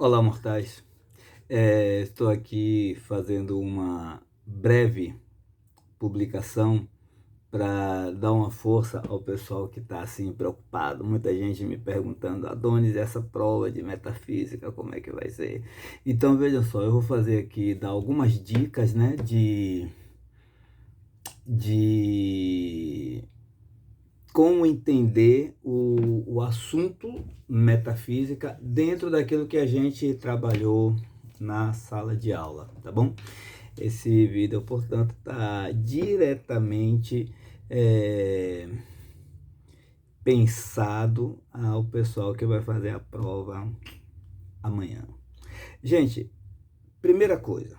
Olá, mortais. Estou aqui fazendo uma breve publicação para dar uma força ao pessoal que está assim preocupado. Muita gente me perguntando: Adonis, essa prova de metafísica, como é que vai ser? Então, vejam só, eu vou fazer aqui, dar algumas dicas, né, de como entender o assunto metafísica dentro daquilo que a gente trabalhou na sala de aula, tá bom? Esse vídeo, portanto, está diretamente pensado ao pessoal que vai fazer a prova amanhã. Gente, primeira coisa,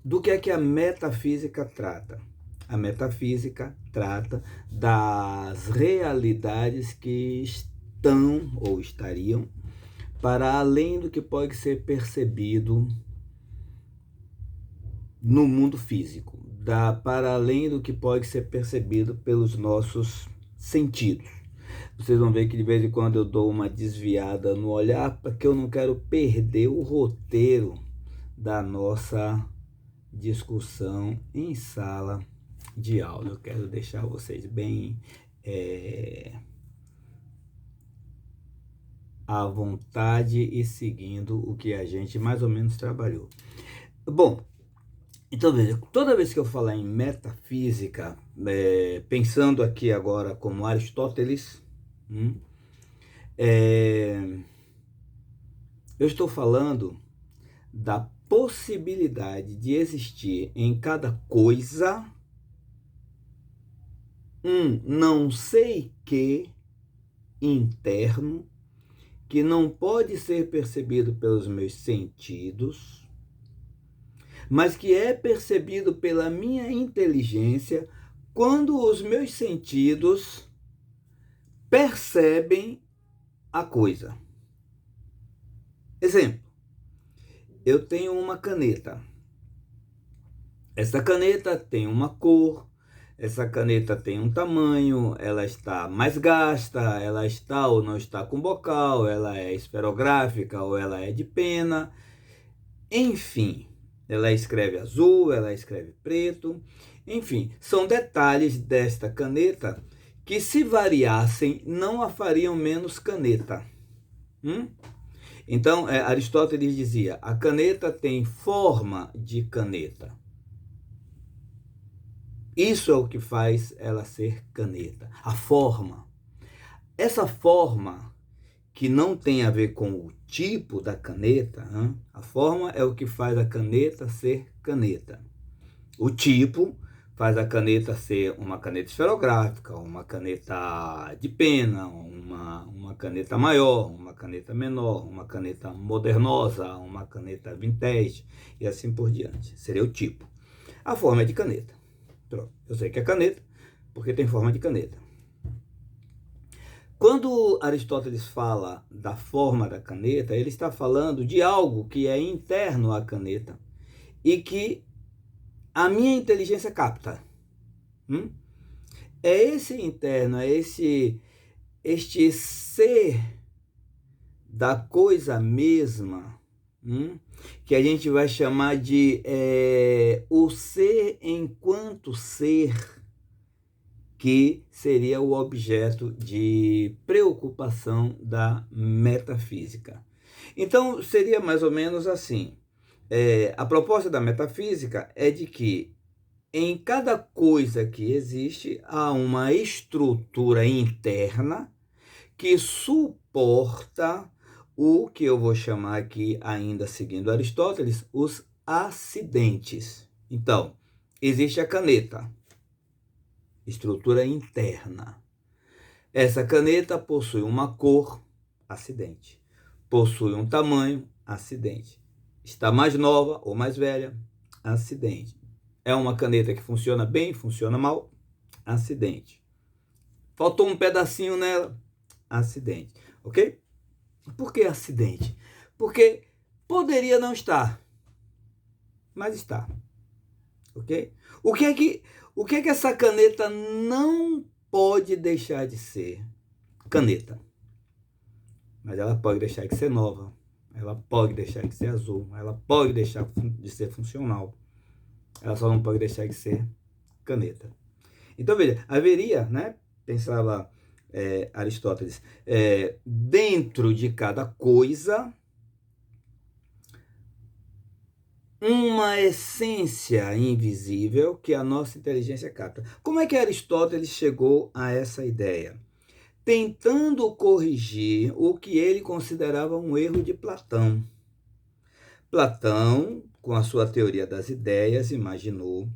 do que a metafísica trata? A metafísica trata das realidades que estão ou estariam para além do que pode ser percebido no mundo físico, para além do que pode ser percebido pelos nossos sentidos. Vocês vão ver que de vez em quando eu dou uma desviada no olhar, porque eu não quero perder o roteiro da nossa discussão em sala de aula. Eu quero deixar vocês bem à vontade e seguindo o que a gente mais ou menos trabalhou. Bom, então veja, toda vez que eu falar em metafísica, pensando aqui agora como Aristóteles, eu estou falando da possibilidade de existir em cada coisa um não sei que interno que não pode ser percebido pelos meus sentidos, mas que é percebido pela minha inteligência quando os meus sentidos percebem a coisa. Exemplo, eu tenho uma caneta. Essa caneta tem uma cor, essa caneta tem um tamanho, ela está mais gasta, ela está ou não está com bocal, ela é esferográfica ou ela é de pena, enfim, ela escreve azul, ela escreve preto, enfim, são detalhes desta caneta que, se variassem, não a fariam menos caneta. Então, Aristóteles dizia: a caneta tem forma de caneta. Isso é o que faz ela ser caneta, a forma. Essa forma, que não tem a ver com o tipo da caneta, a forma é o que faz a caneta ser caneta. O tipo faz a caneta ser uma caneta esferográfica, uma caneta de pena, uma caneta maior, uma caneta menor, uma caneta modernosa, uma caneta vintage e assim por diante. Seria o tipo. A forma é de caneta. Pronto. Eu sei que é caneta porque tem forma de caneta. Quando Aristóteles fala da forma da caneta, ele está falando de algo que é interno à caneta e que a minha inteligência capta. É esse interno, é este ser da coisa mesma, que a gente vai chamar de o ser enquanto ser, que seria o objeto de preocupação da metafísica. Então, seria mais ou menos assim. A proposta da metafísica é de que em cada coisa que existe há uma estrutura interna que suporta o que eu vou chamar aqui, ainda seguindo Aristóteles, os acidentes. Então, existe a caneta, estrutura interna. Essa caneta possui uma cor, acidente. Possui um tamanho, acidente. Está mais nova ou mais velha, acidente. É uma caneta que funciona bem, funciona mal, acidente. Faltou um pedacinho nela, acidente. Ok? Por que acidente? Porque poderia não estar, mas está. Ok? O que é que essa caneta não pode deixar de ser? Caneta. Mas ela pode deixar de ser nova. ela pode deixar de ser azul, ela pode deixar de ser funcional, ela só não pode deixar de ser caneta. Então, veja, haveria, né, pensava Aristóteles, dentro de cada coisa, uma essência invisível que a nossa inteligência capta. Como é que Aristóteles chegou a essa ideia? Tentando corrigir o que ele considerava um erro de Platão. Platão, com a sua teoria das ideias, imaginou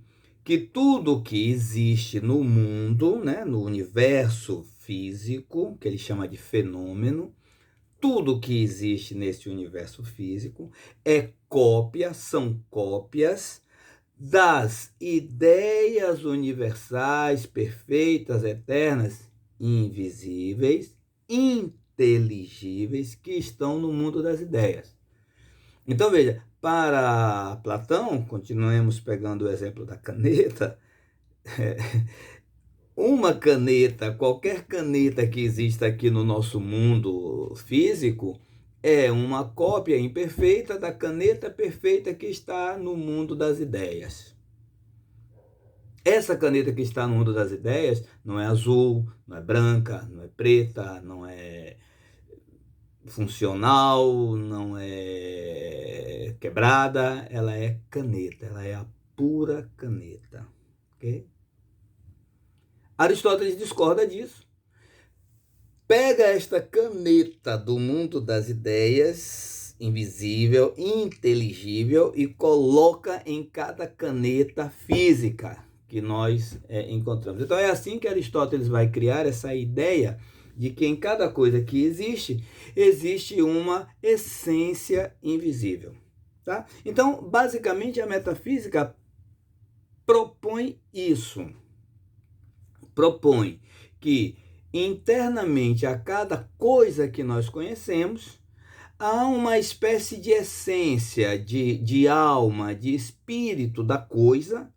que tudo que existe no mundo, né, no universo físico, que ele chama de fenômeno, tudo que existe nesse universo físico são cópias das ideias universais, perfeitas, eternas, invisíveis, inteligíveis, que estão no mundo das ideias. Então, veja, para Platão, continuemos pegando o exemplo da caneta, uma caneta, qualquer caneta que exista aqui no nosso mundo físico, é uma cópia imperfeita da caneta perfeita que está no mundo das ideias. Essa caneta que está no mundo das ideias não é azul, não é branca, não é preta, não é funcional, não é quebrada, ela é caneta, ela é a pura caneta. Ok? Aristóteles discorda disso. Pega esta caneta do mundo das ideias, invisível, inteligível, e coloca em cada caneta física que nós encontramos. Então é assim que Aristóteles vai criar essa ideia de que em cada coisa que existe uma essência invisível. Tá? Então, basicamente, a metafísica propõe isso. Propõe que internamente a cada coisa que nós conhecemos, há uma espécie de essência, de alma, de espírito da coisa,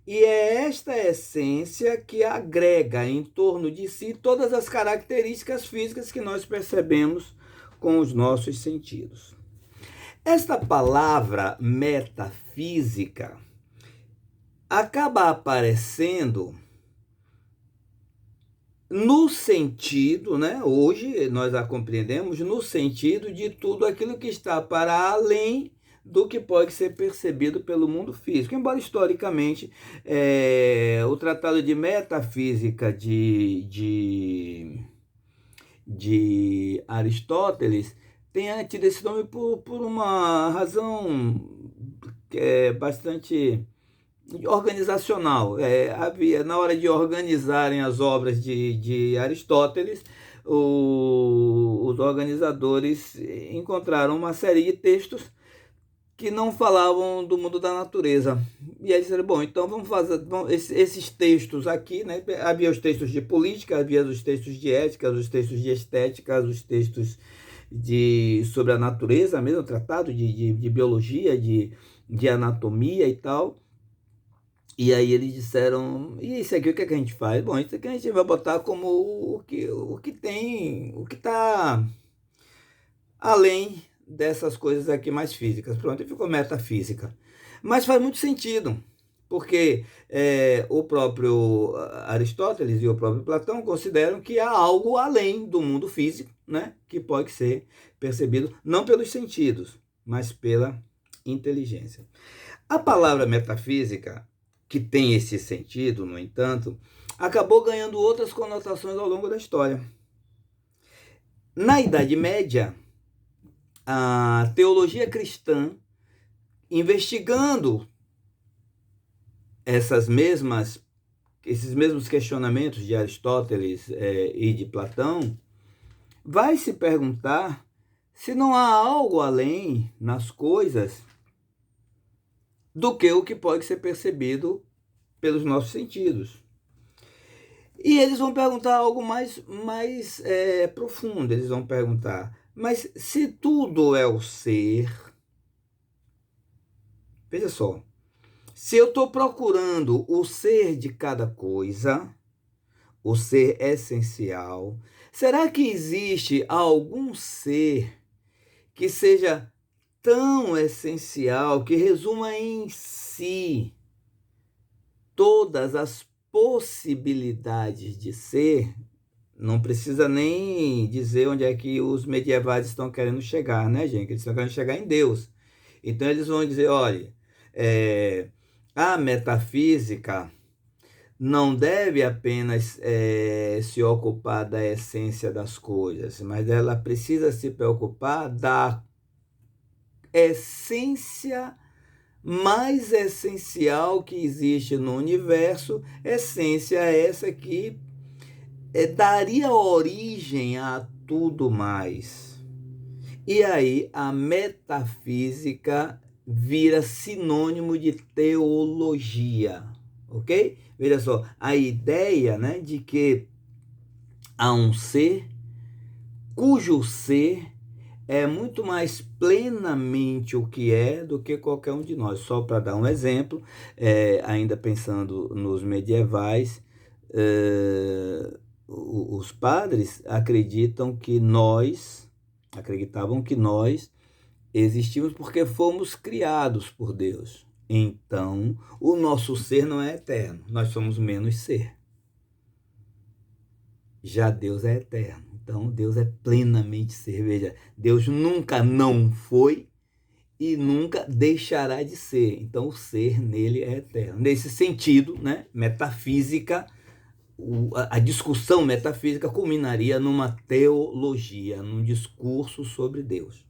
e é esta essência que agrega em torno de si todas as características físicas que nós percebemos com os nossos sentidos. Esta palavra metafísica acaba aparecendo no sentido, né? Hoje nós a compreendemos no sentido de tudo aquilo que está para além do que pode ser percebido pelo mundo físico. Embora historicamente o Tratado de Metafísica de Aristóteles tenha tido esse nome por uma razão que é bastante organizacional. Havia, na hora de organizarem as obras de Aristóteles, os organizadores encontraram uma série de textos que não falavam do mundo da natureza. E aí disseram, bom, então vamos fazer esses textos aqui, né? Havia os textos de política, havia os textos de ética, os textos de estética, os textos sobre a natureza mesmo, tratado de biologia, de anatomia e tal. E aí eles disseram, e isso aqui o que é que a gente faz? Bom, isso aqui a gente vai botar como o que tem, o que está além dessas coisas aqui mais físicas. Pronto, e ficou metafísica. Mas faz muito sentido, porque o próprio Aristóteles e o próprio Platão consideram que há algo além do mundo físico, né, que pode ser percebido não pelos sentidos, mas pela inteligência. A palavra metafísica, que tem esse sentido, no entanto, acabou ganhando outras conotações ao longo da história. Na Idade Média, a teologia cristã, investigando esses mesmos questionamentos de Aristóteles e de Platão, vai se perguntar se não há algo além nas coisas do que o que pode ser percebido pelos nossos sentidos. E eles vão perguntar algo mais profundo. Eles vão perguntar, mas se tudo é o ser, veja só, se eu estou procurando o ser de cada coisa, o ser essencial, será que existe algum ser que seja tão essencial, que resuma em si todas as possibilidades de ser. Não precisa nem dizer onde é que os medievais estão querendo chegar, né, gente? Eles estão querendo chegar em Deus. Então eles vão dizer, olha, a metafísica não deve apenas se ocupar da essência das coisas, mas ela precisa se preocupar da essência mais essencial que existe no universo, essência essa que daria origem a tudo mais. E aí a metafísica vira sinônimo de teologia, ok? Veja só, a ideia, né, de que há um ser cujo ser é muito mais plenamente o que é do que qualquer um de nós. Só para dar um exemplo, ainda pensando nos medievais, os padres acreditavam que nós existimos porque fomos criados por Deus. Então, o nosso ser não é eterno, nós somos menos ser. Já Deus é eterno, então Deus é plenamente ser. Veja, Deus nunca não foi e nunca deixará de ser. Então, o ser nele é eterno. Nesse sentido, né, metafísica, a discussão metafísica culminaria numa teologia, num discurso sobre Deus.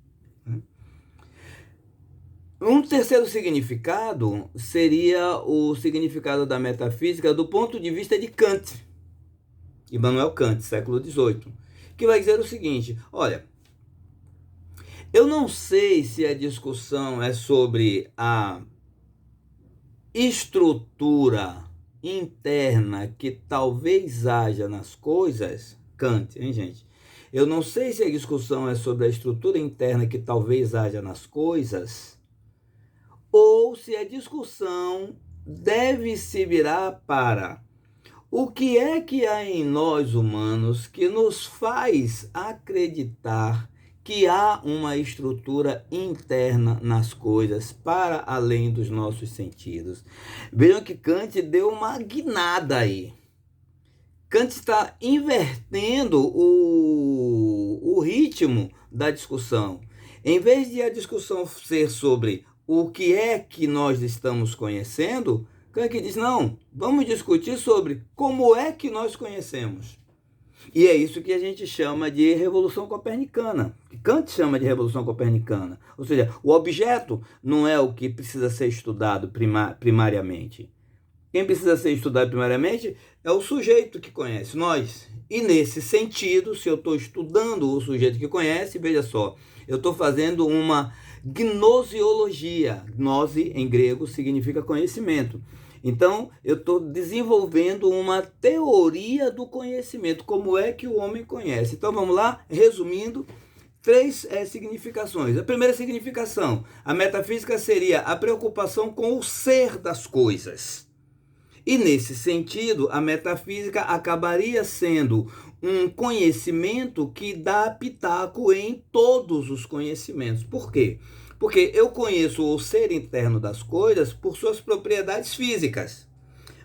Um terceiro significado seria o significado da metafísica do ponto de vista de Kant, Immanuel Kant, século XVIII, que vai dizer o seguinte: olha, eu não sei se a discussão é sobre a estrutura interna que talvez haja nas coisas, Kant, hein, gente? Eu não sei se a discussão é sobre a estrutura interna que talvez haja nas coisas, ou se a discussão deve se virar para o que é que há em nós humanos que nos faz acreditar que há uma estrutura interna nas coisas para além dos nossos sentidos. Vejam que Kant deu uma guinada aí. Kant está invertendo o ritmo da discussão. Em vez de a discussão ser sobre o que é que nós estamos conhecendo, Kant diz, não, vamos discutir sobre como é que nós conhecemos. E é isso que a gente chama de Revolução Copernicana, que Kant chama de Revolução Copernicana. Ou seja, o objeto não é o que precisa ser estudado primariamente. Quem precisa ser estudado primariamente é o sujeito que conhece, nós. E nesse sentido, se eu estou estudando o sujeito que conhece, veja só, eu estou fazendo uma gnosiologia. Gnose, em grego, significa conhecimento. Então, eu estou desenvolvendo uma teoria do conhecimento, como é que o homem conhece. Então, vamos lá, resumindo, 3 significações. A primeira significação, a metafísica seria a preocupação com o ser das coisas. E nesse sentido, a metafísica acabaria sendo um conhecimento que dá pitaco em todos os conhecimentos. Por quê? Porque eu conheço o ser interno das coisas por suas propriedades físicas.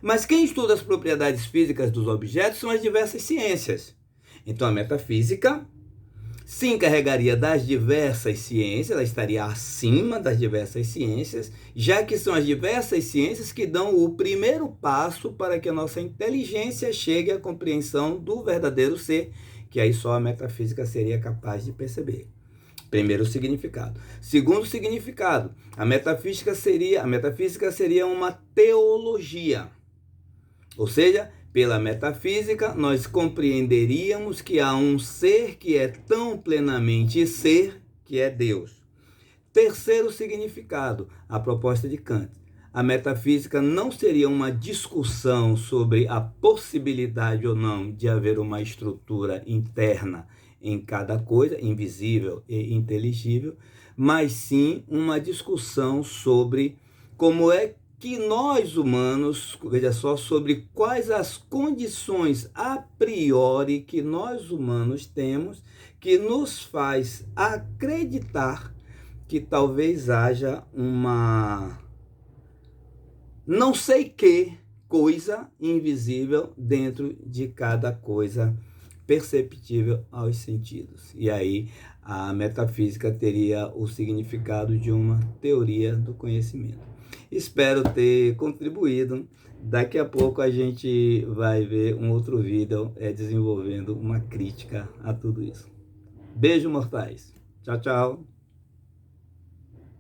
Mas quem estuda as propriedades físicas dos objetos são as diversas ciências. Então a metafísica se encarregaria das diversas ciências, ela estaria acima das diversas ciências, já que são as diversas ciências que dão o primeiro passo para que a nossa inteligência chegue à compreensão do verdadeiro ser, que aí só a metafísica seria capaz de perceber. Primeiro significado. Segundo significado, a metafísica seria uma teologia. Ou seja, pela metafísica, nós compreenderíamos que há um ser que é tão plenamente ser, que é Deus. Terceiro significado, a proposta de Kant. A metafísica não seria uma discussão sobre a possibilidade ou não de haver uma estrutura interna em cada coisa, invisível e inteligível, mas sim uma discussão sobre como é que nós humanos, veja só, sobre quais as condições a priori que nós humanos temos que nos faz acreditar que talvez haja uma não sei que coisa invisível dentro de cada coisa perceptível aos sentidos. E aí a metafísica teria o significado de uma teoria do conhecimento. Espero ter contribuído. Daqui a pouco a gente vai ver um outro vídeo desenvolvendo uma crítica a tudo isso. Beijo, mortais. Tchau, tchau.